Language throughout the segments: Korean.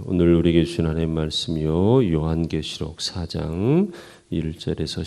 오늘 우리에게 주신 하나님의 말씀이요 요한계시록 4장 1절에서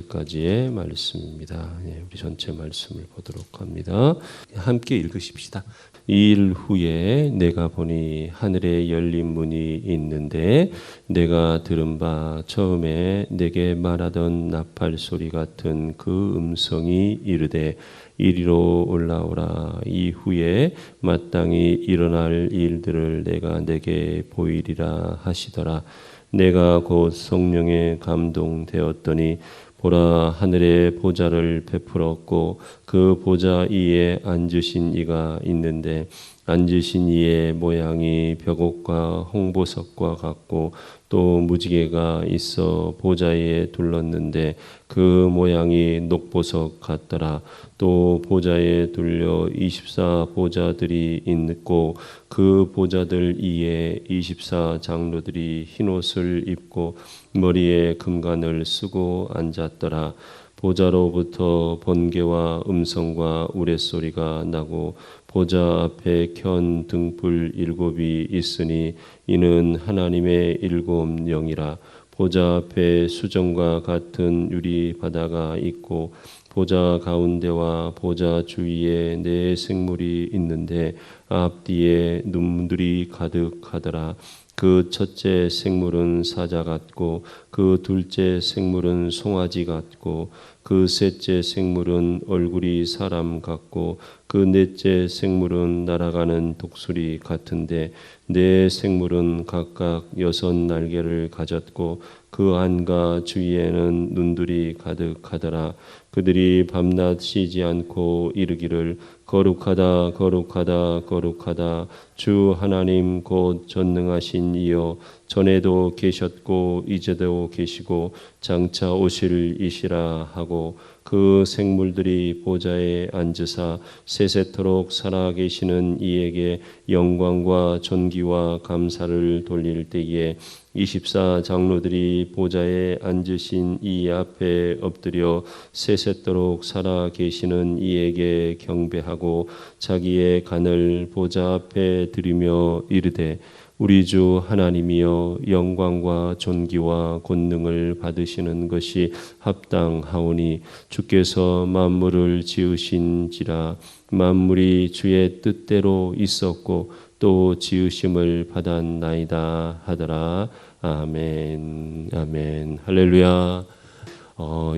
11절까지의 말씀입니다. 우리 전체 말씀을 보도록 합니다. 함께 읽으십시다. 이 일 후에 내가 보니 하늘에 열린 문이 있는데 내가 들은 바 처음에 내게 말하던 나팔 소리 같은 그 음성이 이르되 이리로 올라오라. 이후에 마땅히 일어날 일들을 내가 내게 보이리라 하시더라. 내가 곧 성령에 감동되었더니 보라, 하늘에 보좌를 베풀었고 그 보좌 위에 앉으신 이가 있는데 앉으신 이의 모양이 벽옥과 홍보석과 같고 또 무지개가 있어 보좌에 둘렀는데 그 모양이 녹보석 같더라. 또 보좌에 둘려 24 보좌들이 있고 그 보좌들 위에 24 장로들이 흰옷을 입고 머리에 금관을 쓰고 앉았더라. 보좌로부터 번개와 음성과 우레소리가 나고 보좌 앞에 켠 등불 7이 있으니 이는 하나님의 7 영이라. 보좌 앞에 수정과 같은 유리 바다가 있고 보좌 가운데와 보좌 주위에 네 생물이 있는데 앞뒤에 눈들이 가득하더라. 그 첫째 생물은 사자 같고 그 둘째 생물은 송아지 같고 그 셋째 생물은 얼굴이 사람 같고 그 넷째 생물은 날아가는 독수리 같은데 네 생물은 각각 6 날개를 가졌고 그 안과 주위에는 눈들이 가득하더라. 그들이 밤낮 쉬지 않고 이르기를 거룩하다 거룩하다 거룩하다 주 하나님 곧 전능하신 이여 전에도 계셨고 이제도 계시고 장차 오실 이시라 하고 그 생물들이 보좌에 앉으사 세세토록 살아계시는 이에게 영광과 존귀와 감사를 돌릴 때에 24 장로들이 보좌에 앉으신 이 앞에 엎드려 세세토록 살아계시는 이에게 경배하고 자기의 간을 보좌 앞에 드리며 이르되 우리 주 하나님이여 영광과 존귀와 권능을 받으시는 것이 합당하오니 주께서 만물을 지으신지라. 만물이 주의 뜻대로 있었고 또 지으심을 받았나이다 하더라. 아멘. 아멘. 할렐루야.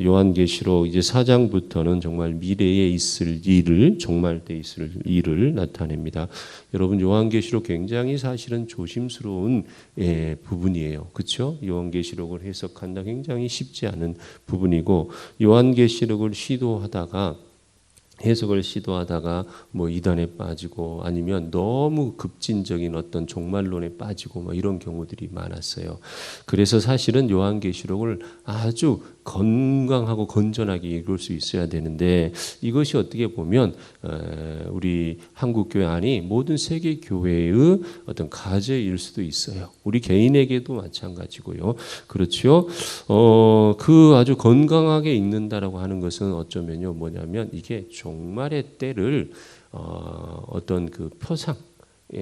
요한계시록 이제 4장부터는 정말 미래에 있을 일을, 종말 때 있을 일을 나타냅니다. 여러분, 요한계시록 굉장히 사실은 조심스러운 부분이에요. 그렇죠? 요한계시록을 해석한다 굉장히 쉽지 않은 부분이고, 요한계시록을 해석을 시도하다가 뭐 이단에 빠지고 아니면 너무 급진적인 어떤 종말론에 빠지고 뭐 이런 경우들이 많았어요. 그래서 사실은 요한계시록을 아주 건강하고 건전하게 읽을 수 있어야 되는데 이것이 어떻게 보면 우리 한국교회 아니 모든 세계 교회의 어떤 과제일 수도 있어요. 우리 개인에게도 마찬가지고요. 그렇죠? 그 아주 건강하게 읽는다라고 하는 것은 어쩌면요 뭐냐면 이게 종말의 때를 어떤 그 표상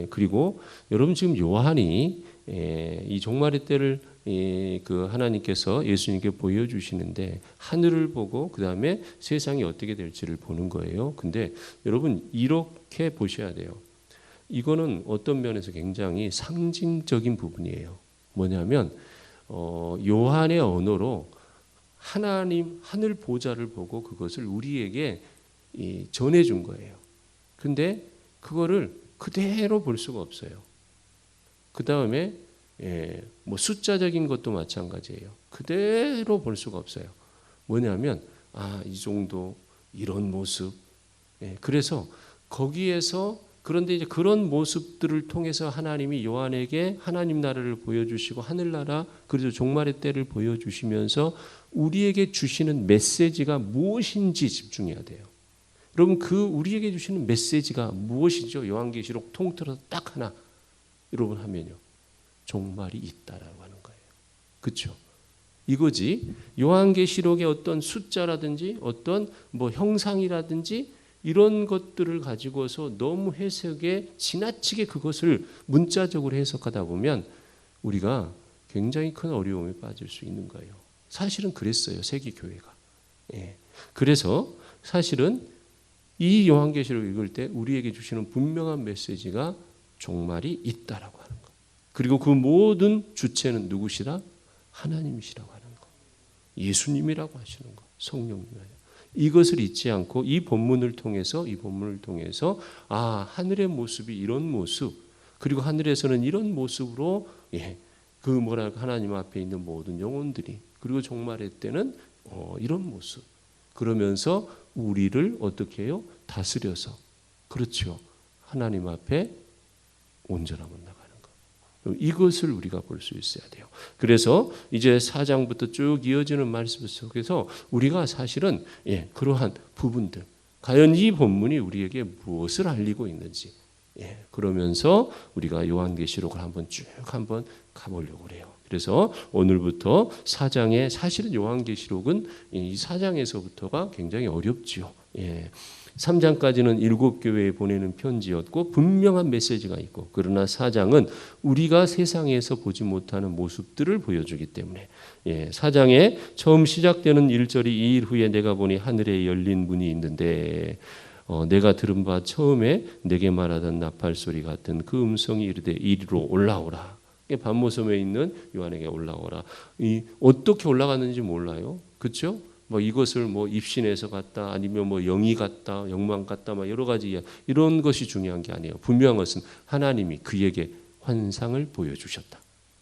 그리고 여러분 지금 요한이 이 종말의 때를 그 하나님께서 예수님께 보여주시는데 하늘을 보고 그 다음에 세상이 어떻게 될지를 보는 거예요. 근데 여러분 이렇게 보셔야 돼요. 이거는 어떤 면에서 굉장히 상징적인 부분이에요. 뭐냐면 요한의 언어로 하나님 하늘 보좌를 보고 그것을 우리에게 전해준 거예요. 근데 그거를 그대로 볼 수가 없어요. 그 다음에 뭐 숫자적인 것도 마찬가지예요. 그대로 볼 수가 없어요. 뭐냐면 이 정도 이런 모습. 그래서 거기에서 그런데 이제 그런 모습들을 통해서 하나님이 요한에게 하나님 나라를 보여주시고 하늘나라 그리고 종말의 때를 보여주시면서 우리에게 주시는 메시지가 무엇인지 집중해야 돼요. 여러분 그 우리에게 주시는 메시지가 무엇이죠? 요한계시록 통틀어서 딱 하나 여러분 하면요. 종말이 있다라고 하는 거예요. 그렇죠? 이거지. 요한계시록의 어떤 숫자라든지 어떤 뭐 형상이라든지 이런 것들을 가지고서 너무 해석에 지나치게 그것을 문자적으로 해석하다 보면 우리가 굉장히 큰 어려움에 빠질 수 있는 거예요. 사실은 그랬어요. 세계 교회가. 예. 그래서 사실은 이 요한계시록을 읽을 때 우리에게 주시는 분명한 메시지가 종말이 있다라고 하는 것. 그리고 그 모든 주체는 누구시라? 하나님이시라고 하는 것. 예수님이라고 하시는 것. 성령님이라고. 이것을 잊지 않고 이 본문을 통해서 하늘의 모습이 이런 모습, 그리고 하늘에서는 이런 모습으로 그 하나님 앞에 있는 모든 영혼들이, 그리고 종말의 때는 이런 모습, 그러면서 우리를 어떻게 해요? 다스려서, 그렇죠, 하나님 앞에 온전함을 나가는 것. 이것을 우리가 볼 수 있어야 돼요. 그래서 이제 4장부터 쭉 이어지는 말씀 속에서 우리가 사실은 그러한 부분들, 과연 이 본문이 우리에게 무엇을 알리고 있는지, 그러면서 우리가 요한계시록을 쭉 한번 가보려고 그래요. 그래서 오늘부터 4장에, 사실은 요한계시록은 이 4장에서부터가 굉장히 어렵죠. 3장까지는 7교회에 보내는 편지였고 분명한 메시지가 있고, 그러나 4장은 우리가 세상에서 보지 못하는 모습들을 보여주기 때문에 4장에 처음 시작되는 1절이 이 일 후에 내가 보니 하늘에 열린 문이 있는데 내가 들은 바 처음에 내게 말하던 나팔 소리 같은 그 음성이 이르되 이리로 올라오라. 반모섬에 있는 요한에게 올라오라. 어떻게 올라갔는지 몰라요. 그렇죠? 이것을 입신에서 갔다, 아니면 영이 갔다, 영만 갔다, 여러 가지 이런 것이 중요한 게 아니에요. 분명한 것은 하나님이 그에게 환상을 보여주셨다.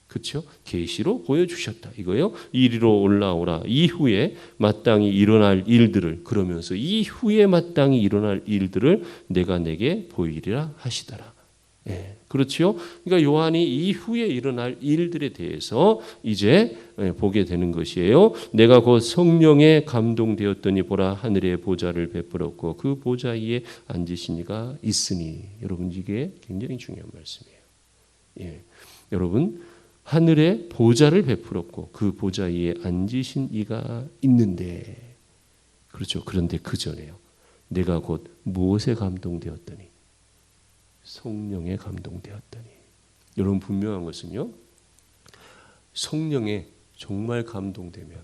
그렇죠? 계시로 보여주셨다. 이거요. 이리로 올라오라. 이후에 마땅히 일어날 일들을, 그러면서 이후에 마땅히 일어날 일들을 내가 내게 보이리라 하시더라. 그렇죠? 그러니까 요한이 이후에 일어날 일들에 대해서 이제 보게 되는 것이에요. 내가 곧 성령에 감동되었더니 보라 하늘의 보좌를 베풀었고 그 보좌 위에 앉으신 이가 있으니. 여러분, 이게 굉장히 중요한 말씀이에요. 여러분, 하늘의 보좌를 베풀었고 그 보좌 위에 앉으신 이가 있는데, 그렇죠. 그런데 그 전에요. 내가 곧 무엇에 감동되었더니? 성령에 감동되었더니. 여러분, 분명한 것은요, 성령에 정말 감동되면,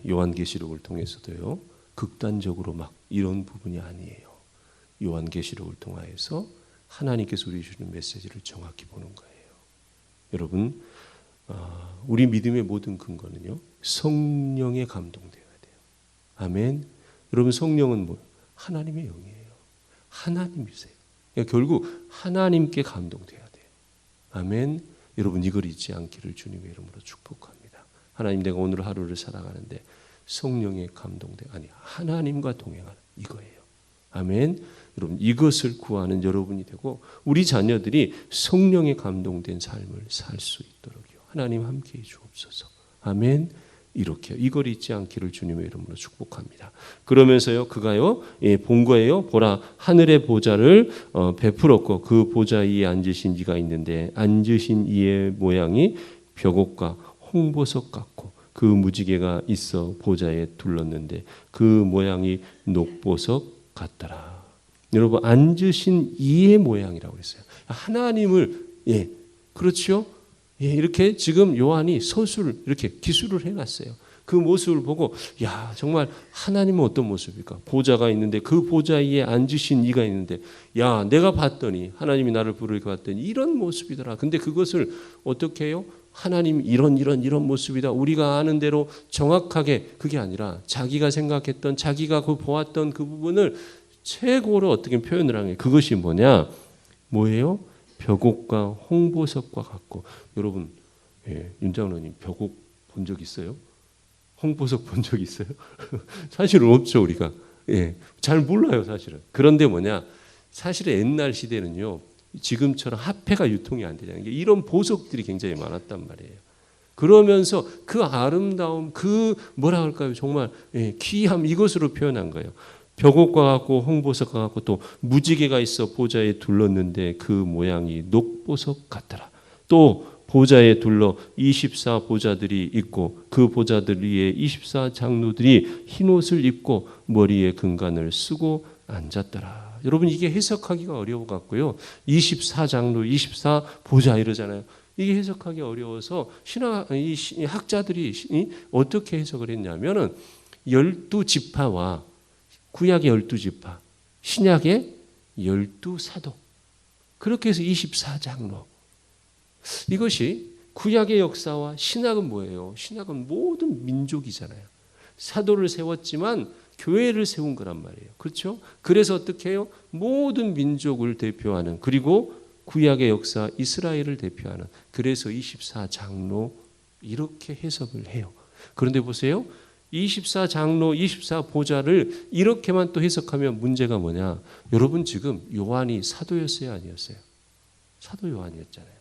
요한계시록을 통해서도요, 극단적으로 이런 부분이 아니에요. 요한계시록을 통하여서 하나님께서 우리 주시는 메시지를 정확히 보는 거예요. 여러분, 우리 믿음의 모든 근거는요, 성령에 감동되어야 돼요. 아멘. 여러분, 성령은 하나님의 영이에요. 하나님이세요. 결국 하나님께 감동돼야 돼요. 아멘. 여러분, 이걸 잊지 않기를 주님의 이름으로 축복합니다. 하나님, 내가 오늘 하루를 살아가는데 성령에 하나님과 동행하는 이거예요. 아멘. 여러분, 이것을 구하는 여러분이 되고 우리 자녀들이 성령에 감동된 삶을 살 수 있도록요, 하나님 함께해 주옵소서. 아멘. 이렇게 이걸 잊지 않기를 주님의 이름으로 축복합니다. 그러면서요, 그가요, 본 거예요. 보라 하늘의 보좌를 베풀었고 그 보좌 위에 앉으신 이가 있는데 앉으신 이의 모양이 벽옥과 홍보석 같고 그 무지개가 있어 보좌에 둘렀는데 그 모양이 녹보석 같더라. 여러분, 앉으신 이의 모양이라고 했어요. 하나님을, 그렇죠? 이렇게 지금 요한이 서술을 이렇게 기술을 해놨어요. 그 모습을 보고, 정말 하나님은 어떤 모습일까? 보좌가 있는데 그 보좌 위에 앉으신 이가 있는데, 내가 봤더니, 하나님이 나를 부르게 봤더니 이런 모습이더라. 근데 그것을 어떻게 해요? 하나님 이런 모습이다. 우리가 아는 대로 정확하게, 그게 아니라 자기가 생각했던, 자기가 보았던 그 부분을 최고로 어떻게 표현을 하는 거예요. 그것이 뭐예요? 벽옥과 홍보석과 같고. 여러분, 윤 장로님 벽옥 본 적 있어요? 홍보석 본 적 있어요? 사실은 없죠, 우리가. 잘 몰라요, 사실은. 그런데 사실은 옛날 시대는요, 지금처럼 화폐가 유통이 안 되잖아요. 이런 보석들이 굉장히 많았단 말이에요. 그러면서 그 아름다움, 그 뭐라 할까요? 정말 귀함, 이것으로 표현한 거예요. 벽옥과 같고 홍보석과 같고 또 무지개가 있어 보좌에 둘렀는데 그 모양이 녹보석 같더라. 또 보좌에 둘러 24 보좌들이 있고 그 보좌들 위에 24 장로들이 흰옷을 입고 머리에 금관을 쓰고 앉았더라. 여러분 이게 해석하기가 어려워 갖고요. 24장로 24보좌 이러잖아요. 이게 해석하기 어려워서 이 학자들이 어떻게 해석을 했냐면은 12지파와 구약의 12지파, 신약의 12사도. 그렇게 해서 24장로. 이것이 구약의 역사와 신약은 뭐예요? 신약은 모든 민족이잖아요. 사도를 세웠지만 교회를 세운 거란 말이에요. 그렇죠? 그래서 어떻게 해요? 모든 민족을 대표하는, 그리고 구약의 역사 이스라엘을 대표하는, 그래서 24장로 이렇게 해석을 해요. 그런데 보세요. 24장로 24보좌를 이렇게만 또 해석하면 문제가 뭐냐? 여러분 지금 요한이 사도였어요, 아니었어요? 사도 요한이었잖아요.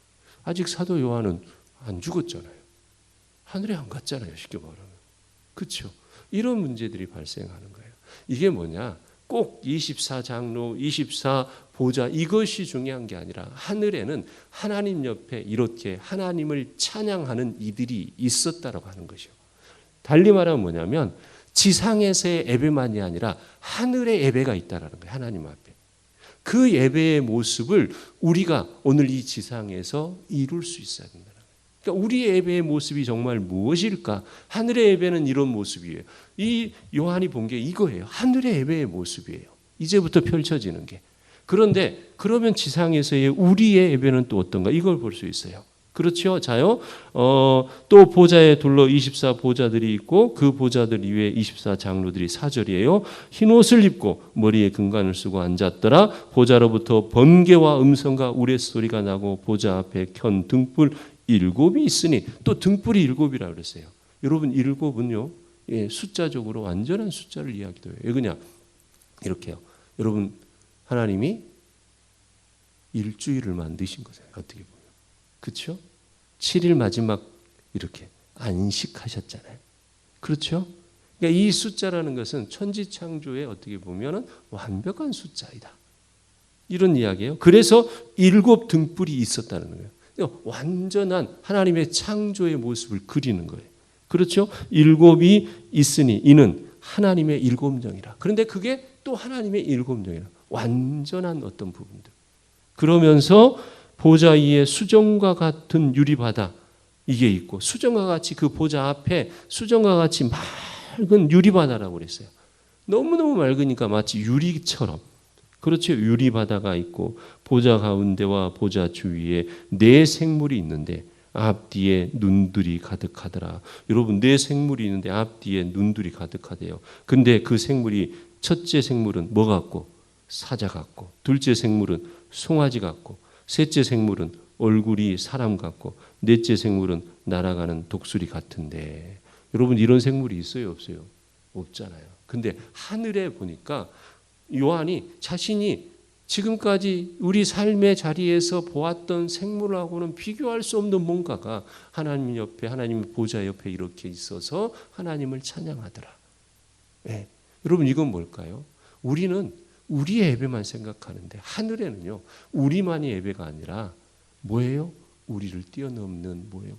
아직 사도 요한은 안 죽었잖아요. 하늘에 안 갔잖아요, 쉽게 말하면. 그렇죠? 이런 문제들이 발생하는 거예요. 이게 뭐냐? 꼭 24장로, 24보좌 이것이 중요한 게 아니라 하늘에는 하나님 옆에 이렇게 하나님을 찬양하는 이들이 있었다라고 하는 것이요. 달리 말하면 뭐냐면 지상에서의 예배만이 아니라 하늘의 예배가 있다라는 거예요. 하나님 앞에. 그 예배의 모습을 우리가 오늘 이 지상에서 이룰 수 있어야 된다. 그러니까 우리의 예배의 모습이 정말 무엇일까? 하늘의 예배는 이런 모습이에요. 이 요한이 본 게 이거예요. 하늘의 예배의 모습이에요. 이제부터 펼쳐지는 게. 그런데 그러면 지상에서의 우리의 예배는 또 어떤가? 이걸 볼 수 있어요. 그렇죠? 자요. 또 보좌에 둘러 24보좌들이 있고 그 보좌들 이외에 24장로들이 4절이에요. 흰 옷을 입고 머리에 금관을 쓰고 앉았더라. 보좌로부터 번개와 음성과 우레소리가 나고 보좌 앞에 켠 등불 7이 있으니, 또 등불이 7이라고 그랬어요. 여러분 7은요, 숫자적으로 완전한 숫자를 이야기해요. 왜 그냥 이렇게요. 여러분 하나님이 일주일을 만드신 거잖아요. 어떻게 보면. 그렇죠? 7일 마지막 이렇게 안식하셨잖아요. 그렇죠? 그러니까 이 숫자라는 것은 천지창조에 어떻게 보면 완벽한 숫자이다. 이런 이야기예요. 그래서 7 등불이 있었다는 거예요. 완전한 하나님의 창조의 모습을 그리는 거예요. 그렇죠? 7이 있으니 이는 하나님의 7영이라. 그런데 그게 또 하나님의 7영이라. 완전한 어떤 부분들. 그러면서 보좌 위에 수정과 같은 유리바다 이게 있고, 수정과 같이 그 보좌 앞에 수정과 같이 맑은 유리바다라고 그랬어요. 너무너무 맑으니까 마치 유리처럼. 그렇죠. 유리바다가 있고 보좌 가운데와 보좌 주위에 4 생물이 있는데 앞뒤에 눈들이 가득하더라. 여러분 4 생물이 있는데 앞뒤에 눈들이 가득하대요. 근데 그 생물이 첫째 생물은 뭐 같고? 사자 같고, 둘째 생물은 송아지 같고, 셋째 생물은 얼굴이 사람 같고, 넷째 생물은 날아가는 독수리 같은데, 여러분 이런 생물이 있어요, 없어요? 없잖아요. 근데 하늘에 보니까 요한이 자신이 지금까지 우리 삶의 자리에서 보았던 생물하고는 비교할 수 없는 뭔가가 하나님 옆에, 하나님 보좌 옆에 이렇게 있어서 하나님을 찬양하더라. 네. 여러분 이건 뭘까요? 우리는 우리의 예배만 생각하는데 하늘에는요, 우리만의 예배가 아니라 뭐예요? 우리를 뛰어넘는 뭐예요?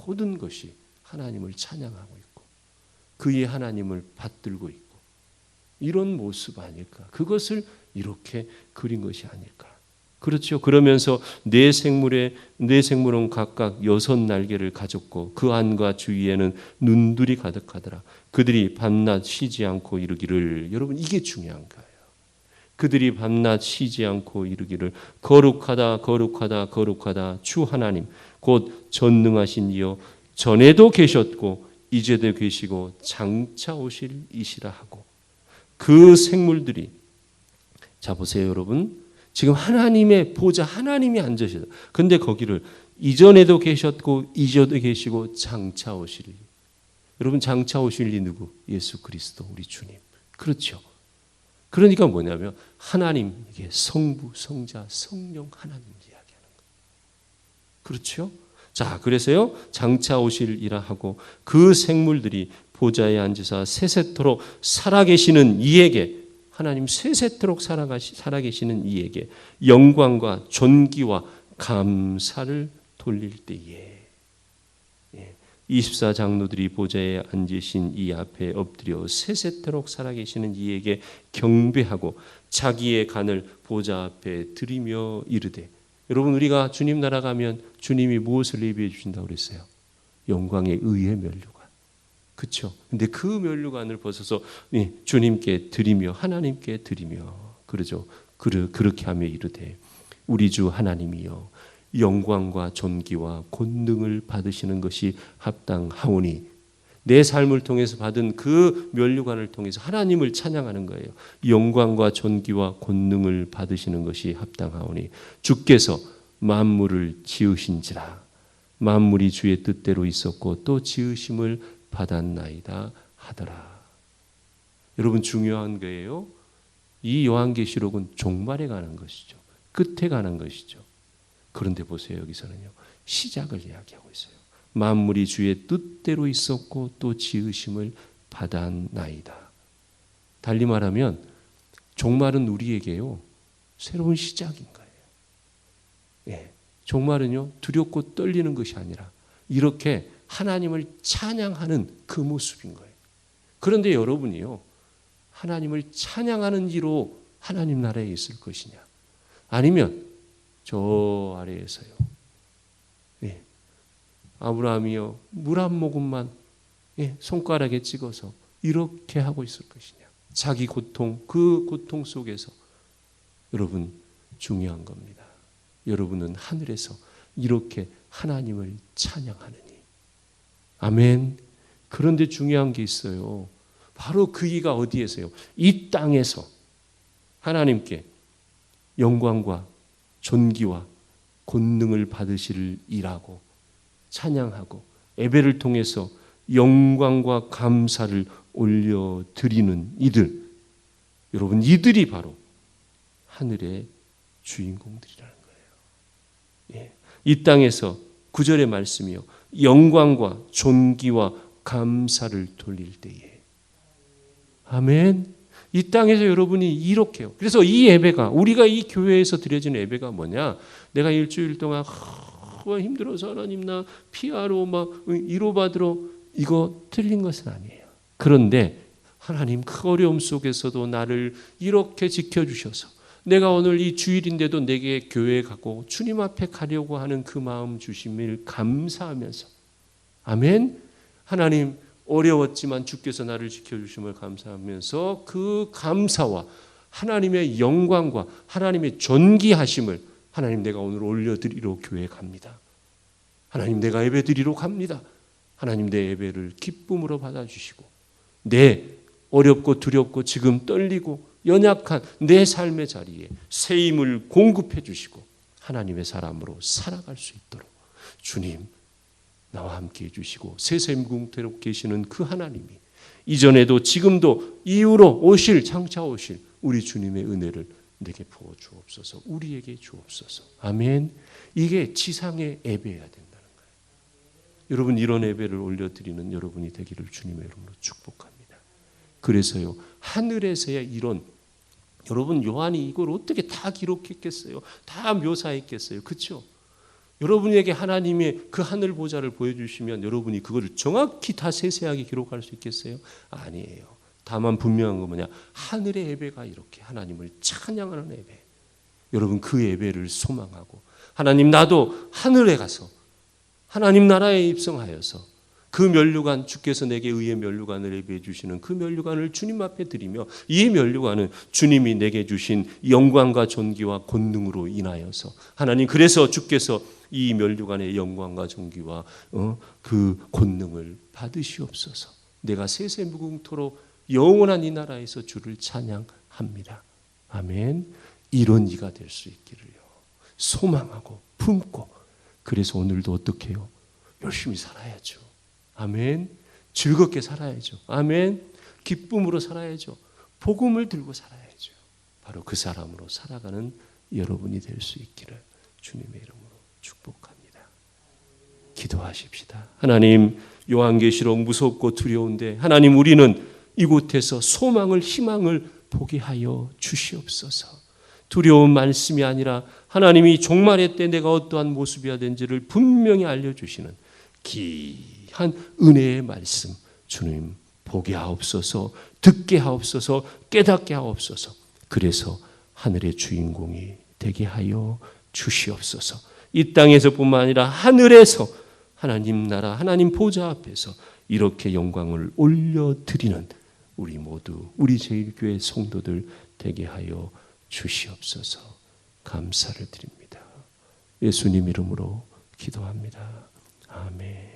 모든 것이 하나님을 찬양하고 있고 그의 하나님을 받들고 있고 이런 모습 아닐까? 그것을 이렇게 그린 것이 아닐까? 그렇죠. 그러면서 네 생물은 각각 6 날개를 가졌고 그 안과 주위에는 눈들이 가득하더라. 그들이 밤낮 쉬지 않고 이르기를, 여러분 이게 중요한 거예요. 그들이 밤낮 쉬지 않고 이르기를 거룩하다 거룩하다 거룩하다 주 하나님 곧 전능하신 이여 전에도 계셨고 이제도 계시고 장차 오실 이시라 하고, 그 생물들이, 자 보세요 여러분, 지금 하나님의 보좌, 하나님이 앉으시다. 근데 거기를 이전에도 계셨고 이제도 계시고 장차 오실 이, 여러분 장차 오실 이 누구? 예수 그리스도 우리 주님. 그렇죠. 그러니까 뭐냐면 하나님, 이게 성부, 성자, 성령 하나님 이야기하는 거예요. 그렇죠? 자, 그래서요 장차 오실이라 하고 그 생물들이 보좌에 앉으사 세세토록 살아계시는 이에게, 하나님 세세토록 살아계시는 이에게 영광과 존귀와 감사를 돌릴 때에, 24 장로들이 보좌에 앉으신 이 앞에 엎드려 세세토록 살아계시는 이에게 경배하고 자기의 간을 보좌 앞에 드리며 이르되. 여러분, 우리가 주님 나라 가면 주님이 무엇을 예비해 주신다고 그랬어요? 영광의 의의 면류관. 그렇죠? 근데 그 면류관을 벗어서 주님께 드리며 하나님께 드리며 그러죠. 그렇게 하며 이르되 우리 주 하나님이여 영광과 존귀와 권능을 받으시는 것이 합당하오니. 내 삶을 통해서 받은 그 면류관을 통해서 하나님을 찬양하는 거예요. 영광과 존귀와 권능을 받으시는 것이 합당하오니 주께서 만물을 지으신지라. 만물이 주의 뜻대로 있었고 또 지으심을 받았나이다 하더라. 여러분, 중요한 거예요. 이 요한계시록은 종말에 관한 것이죠. 끝에 관한 것이죠. 그런데 보세요. 여기서는요, 시작을 이야기하고 있어요. 만물이 주의 뜻대로 있었고 또 지으심을 받았나이다. 달리 말하면 종말은 우리에게요, 새로운 시작인 거예요. 예, 종말은요, 두렵고 떨리는 것이 아니라 이렇게 하나님을 찬양하는 그 모습인 거예요. 그런데 여러분이요, 하나님을 찬양하는 이로 하나님 나라에 있을 것이냐, 아니면 저 아래에서요, 예, 아브라함이요 물 한 모금만 손가락에 찍어서 이렇게 하고 있을 것이냐. 자기 고통, 그 고통 속에서 여러분, 중요한 겁니다. 여러분은 하늘에서 이렇게 하나님을 찬양하느니. 아멘. 그런데 중요한 게 있어요. 바로 그 이가 어디에서요? 이 땅에서 하나님께 영광과 존귀와 권능을 받으실 일하고 찬양하고 예배를 통해서 영광과 감사를 올려드리는 이들, 여러분, 이들이 바로 하늘의 주인공들이라는 거예요. 예. 이 땅에서 9절의 말씀이요, 영광과 존귀와 감사를 돌릴 때에. 아멘. 이 땅에서 여러분이 이렇게요. 그래서 이 예배가, 우리가 이 교회에서 드려지는 예배가 뭐냐? 내가 일주일 동안 힘들어서 하나님 나 피하러 막 위로받으러, 이거 틀린 것은 아니에요. 그런데 하나님 그 어려움 속에서도 나를 이렇게 지켜주셔서 내가 오늘 이 주일인데도 내게 교회에 가고 주님 앞에 가려고 하는 그 마음 주심을 감사하면서, 아멘. 하나님 어려웠지만 주께서 나를 지켜주심을 감사하면서 그 감사와 하나님의 영광과 하나님의 존귀하심을, 하나님 내가 오늘 올려드리러 교회에 갑니다. 하나님 내가 예배 드리러 갑니다. 하나님 내 예배를 기쁨으로 받아주시고 내 어렵고 두렵고 지금 떨리고 연약한 내 삶의 자리에 새 힘을 공급해 주시고 하나님의 사람으로 살아갈 수 있도록 주님 나와 함께 해주시고 세세무궁토록 계시는 그 하나님이 이전에도 지금도 이후로 오실, 장차 오실 우리 주님의 은혜를 내게 부어 주옵소서. 우리에게 주옵소서. 아멘. 이게 지상의 예배여야 된다는 거예요. 여러분, 이런 예배를 올려드리는 여러분이 되기를 주님의 이름으로 축복합니다. 그래서요, 하늘에서의 이런, 여러분, 요한이 이걸 어떻게 다 기록했겠어요? 다 묘사했겠어요? 그렇죠? 여러분에게 하나님의 그 하늘 보좌를 보여주시면 여러분이 그거를 정확히 다 세세하게 기록할 수 있겠어요? 아니에요. 다만 분명한 건 뭐냐? 하늘의 예배가 이렇게 하나님을 찬양하는 예배. 여러분, 그 예배를 소망하고 하나님 나도 하늘에 가서 하나님 나라에 입성하여서 그 면류관, 주께서 내게 의의 면류관을 예배해 주시는 그 면류관을 주님 앞에 드리며 이 면류관은 주님이 내게 주신 영광과 존귀와 권능으로 인하여서 하나님, 그래서 주께서 이 면류관의 영광과 존귀와 그 권능을 받으시옵소서. 내가 세세무궁토록 영원한 이 나라에서 주를 찬양합니다. 아멘. 이런 이가 될 수 있기를요 소망하고 품고, 그래서 오늘도 어떻게 해요? 열심히 살아야죠. 아멘. 즐겁게 살아야죠. 아멘. 기쁨으로 살아야죠. 복음을 들고 살아야죠. 바로 그 사람으로 살아가는 여러분이 될 수 있기를 주님의 이름으로 축복합니다. 기도하십시다. 하나님, 요한계시록 무섭고 두려운데 하나님, 우리는 이곳에서 소망을, 희망을 보게 하여 주시옵소서. 두려운 말씀이 아니라 하나님이 종말의 때 내가 어떠한 모습이어야 되는지를 분명히 알려주시는 귀한 은혜의 말씀 주님 보게 하옵소서, 듣게 하옵소서, 깨닫게 하옵소서. 그래서 하늘의 주인공이 되게 하여 주시옵소서. 이 땅에서뿐만 아니라 하늘에서 하나님 나라, 하나님 보좌 앞에서 이렇게 영광을 올려드리는 우리 모두, 우리 제일교회 성도들 되게 하여 주시옵소서. 감사를 드립니다. 예수님 이름으로 기도합니다. 아멘.